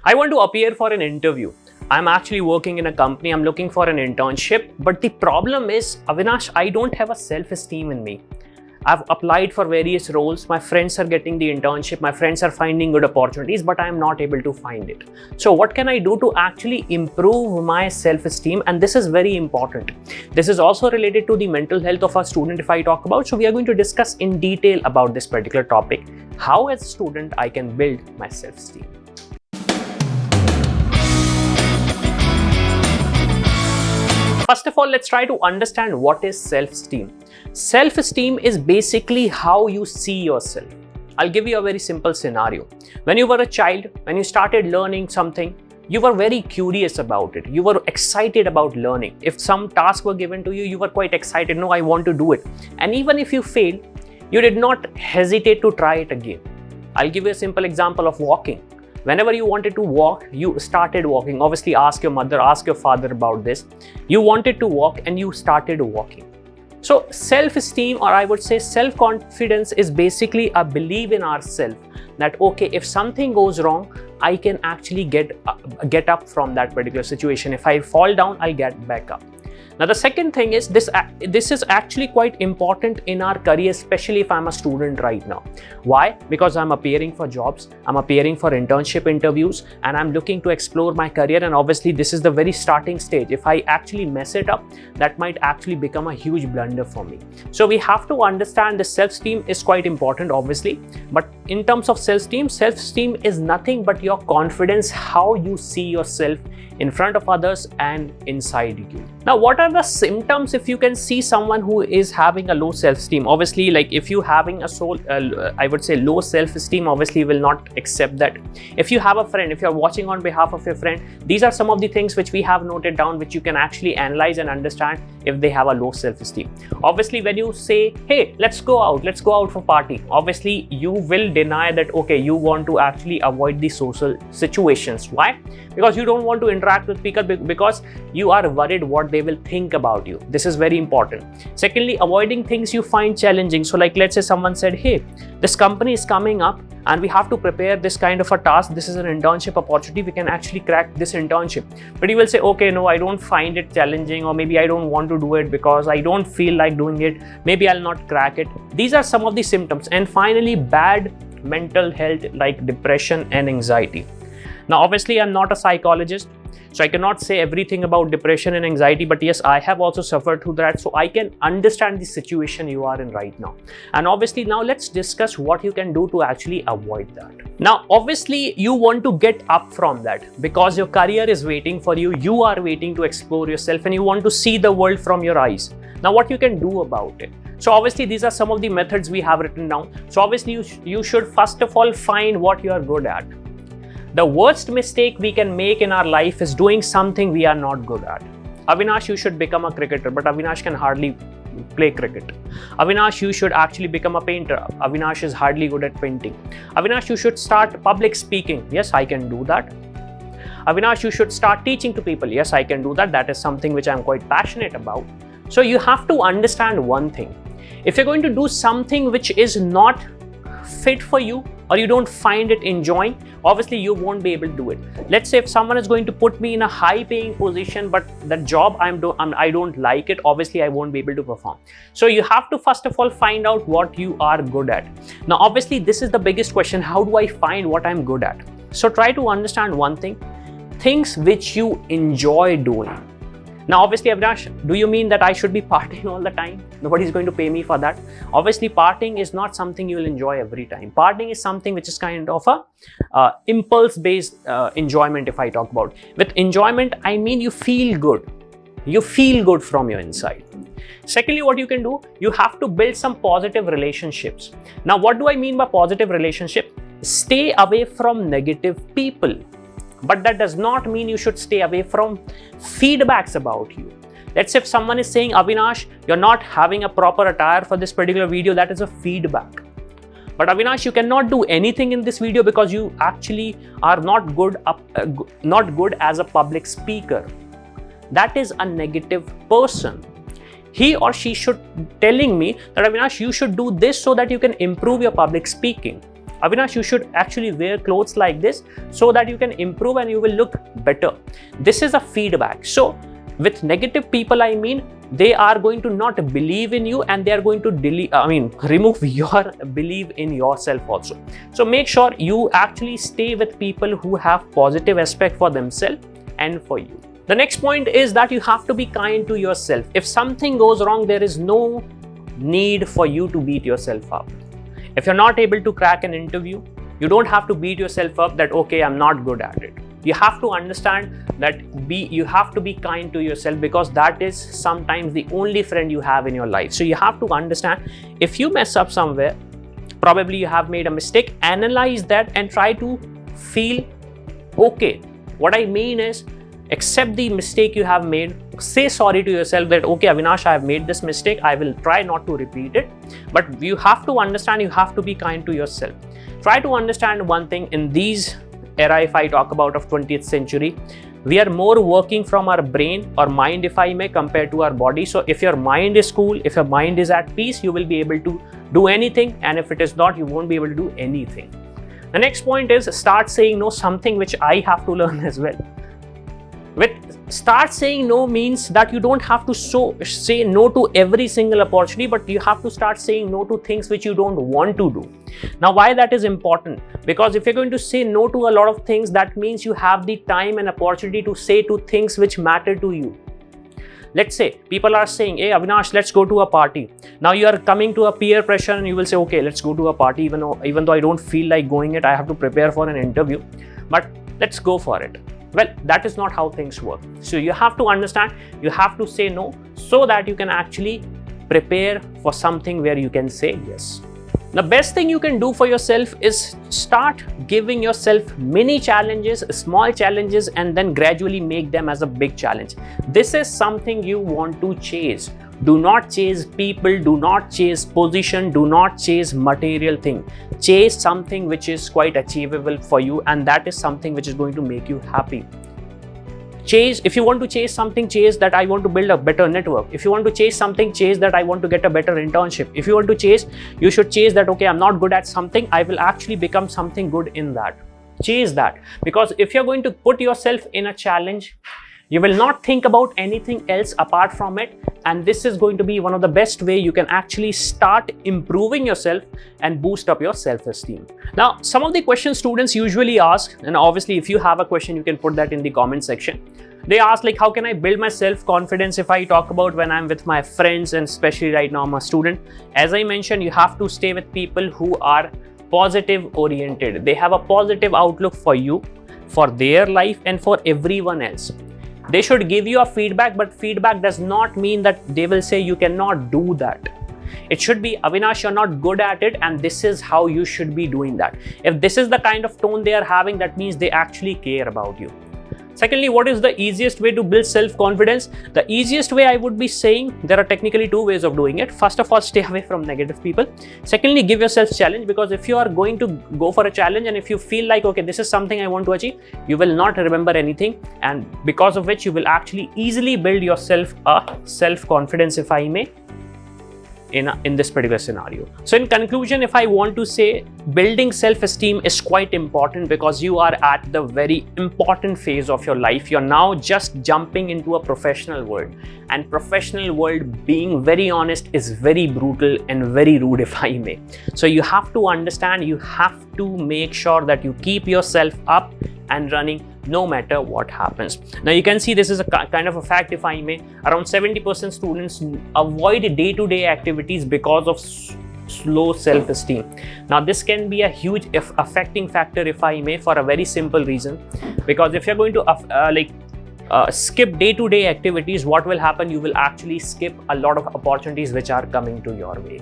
I want to appear for an interview. I'm actually working in a company, I'm looking for an internship, but the problem is, Avinash, I don't have a self-esteem in me. I've applied for various roles, my friends are getting the internship, my friends are finding good opportunities, but I'm not able to find it. So what can I do to actually improve my self-esteem? And this is very important. This is also related to the mental health of a student if I talk about. So we are going to discuss in detail about this particular topic, how as a student I can build my self-esteem. First of all, let's try to understand what is self-esteem. Self-esteem is basically how you see yourself. I'll give you a very simple scenario. When you were a child, when you started learning something, you were very curious about it. You were excited about learning. If some task were given to you, you were quite excited. No, I want to do it. And even if you failed, you did not hesitate to try it again. I'll give you a simple example of walking. Whenever you wanted to walk, you started walking. Obviously, ask your mother, ask your father about this. You wanted to walk and you started walking. So self-esteem, or I would say self-confidence, is basically a belief in ourselves that, okay, if something goes wrong, I can actually get up from that particular situation. If I fall down, I'll get back up. Now, the second thing is this is actually quite important in our career, especially if I'm a student right now. Why? Because I'm appearing for jobs, I'm appearing for internship interviews, and I'm looking to explore my career. And obviously, this is the very starting stage. If I actually mess it up, that might actually become a huge blunder for me. So we have to understand the self-esteem is quite important, obviously. But in terms of self-esteem is nothing but your confidence, how you see yourself in front of others and inside you. Now, what are the symptoms if you can see someone who is having a low self-esteem? Obviously, like if you having I would say low self-esteem, obviously will not accept that. If you have a friend, if you're watching on behalf of your friend, these are some of the things which we have noted down, which you can actually analyze and understand if they have a low self-esteem. Obviously, when you say, hey, let's go out for party, obviously you will deny that, okay, you want to actually avoid the social situations. Why? Because you don't want to interact with people, because you are worried what they will think about you. This is very important. Secondly, avoiding things you find challenging. So like, let's say someone said, hey, this company is coming up and we have to prepare this kind of a task. This is an internship opportunity. We can actually crack this internship. But you will say, okay, no, I don't find it challenging, or maybe I don't want to do it because I don't feel like doing it. Maybe I'll not crack it. These are some of the symptoms. And finally, bad mental health like depression and anxiety. Now, obviously, I'm not a psychologist, so I cannot say everything about depression and anxiety, but yes, I have also suffered through that, so I can understand the situation you are in right now. And obviously, now let's discuss what you can do to actually avoid that. Now, obviously, you want to get up from that because your career is waiting for you. You are waiting to explore yourself and you want to see the world from your eyes. Now, what you can do about it? So obviously, these are some of the methods we have written down. So obviously, you should first of all find what you are good at. The worst mistake we can make in our life is doing something we are not good at. Avinash, you should become a cricketer, but Avinash can hardly play cricket. Avinash, you should actually become a painter. Avinash is hardly good at painting. Avinash, you should start public speaking. Yes, I can do that. Avinash, you should start teaching to people. Yes, I can do that. That is something which I'm quite passionate about. So you have to understand one thing. If you're going to do something which is not fit for you, or you don't find it enjoying, obviously you won't be able to do it. Let's say if someone is going to put me in a high paying position, but the job I don't like it, obviously I won't be able to perform. So you have to first of all find out what you are good at. Now obviously this is the biggest question, how do I find what I'm good at? So try to understand one thing, things which you enjoy doing. Now, obviously, Avinash, do you mean that I should be partying all the time? Nobody's going to pay me for that. Obviously, partying is not something you will enjoy every time. Partying is something which is kind of a impulse-based enjoyment, if I talk about. With enjoyment, I mean you feel good. You feel good from your inside. Secondly, what you can do, you have to build some positive relationships. Now, what do I mean by positive relationship? Stay away from negative people. But that does not mean you should stay away from feedbacks about you. Let's say if someone is saying, Avinash, you're not having a proper attire for this particular video, that is a feedback. But Avinash, you cannot do anything in this video because you actually are not good as a public speaker. That is a negative person. He or she should telling me that Avinash, you should do this so that you can improve your public speaking. Avinash, you should actually wear clothes like this so that you can improve and you will look better. This is a feedback. So with negative people, I mean, they are going to not believe in you and they are going to remove your belief in yourself also. So make sure you actually stay with people who have positive aspect for themselves and for you. The next point is that you have to be kind to yourself. If something goes wrong, there is no need for you to beat yourself up. If you're not able to crack an interview, you don't have to beat yourself up that, okay, I'm not good at it. You have to understand that you have to be kind to yourself, because that is sometimes the only friend you have in your life. So you have to understand, if you mess up somewhere, probably you have made a mistake, analyze that and try to feel okay. What I mean is, accept the mistake you have made, say sorry to yourself that, okay, Avinash, I have made this mistake, I will try not to repeat it. But you have to understand, you have to be kind to yourself. Try to understand one thing, in these era, if I talk about of 20th century, we are more working from our brain or mind, if I may, compared to our body. So if your mind is cool, if your mind is at peace, you will be able to do anything, and if it is not, you won't be able to do anything. The next point is, start saying no, something which I have to learn as well. Start saying no means that you don't have to say no to every single opportunity, but you have to start saying no to things which you don't want to do. Now, why that is important? Because if you're going to say no to a lot of things, that means you have the time and opportunity to say to things which matter to you. Let's say people are saying, hey Avinash, let's go to a party. Now you are coming to a peer pressure and you will say, okay, let's go to a party, even though I don't feel like going it, I have to prepare for an interview, but let's go for it. Well, that is not how things work. So you have to understand, you have to say no so that you can actually prepare for something where you can say yes. The best thing you can do for yourself is start giving yourself mini challenges, small challenges, and then gradually make them as a big challenge. This is something you want to chase. Do not chase people, do not chase position, do not chase material thing. Chase something which is quite achievable for you, and that is something which is going to make you happy. If you want to chase something, chase that I want to build a better network. If you want to chase something, chase that I want to get a better internship. If you want to chase, you should chase that, okay, I'm not good at something, I will actually become something good in that. Chase that, because if you're going to put yourself in a challenge, you will not think about anything else apart from it, and this is going to be one of the best way you can actually start improving yourself and boost up your self-esteem. Now, some of the questions students usually ask, and obviously if you have a question, you can put that in the comment section. They ask like, how can I build my self-confidence if I talk about when I'm with my friends, and especially right now I'm a student. As I mentioned, you have to stay with people who are positive oriented. They have a positive outlook for you, for their life, and for everyone else. They should give you a feedback, but feedback does not mean that they will say you cannot do that. It should be, Avinash, you're not good at it, and this is how you should be doing that. If this is the kind of tone they are having, that means they actually care about you. Secondly, what is the easiest way to build self-confidence? The easiest way, I would be saying, there are technically two ways of doing it. First of all, stay away from negative people. Secondly, give yourself challenge, because if you are going to go for a challenge and if you feel like, okay, this is something I want to achieve, you will not remember anything, and because of which you will actually easily build yourself a self-confidence, if I may, in this particular scenario. So in conclusion, if I want to say, building self-esteem is quite important, because you are at the very important phase of your life. You're now just jumping into a professional world, and professional world, being very honest, is very brutal and very rude, if I may. So you have to understand, you have to make sure that you keep yourself up and running no matter what happens. Now you can see, this is a kind of a fact, if I may. Around 70% students avoid day-to-day activities because of slow self-esteem. Now this can be a huge affecting factor, if I may, for a very simple reason. Because if you're going to skip day-to-day activities, what will happen? You will actually skip a lot of opportunities which are coming to your way.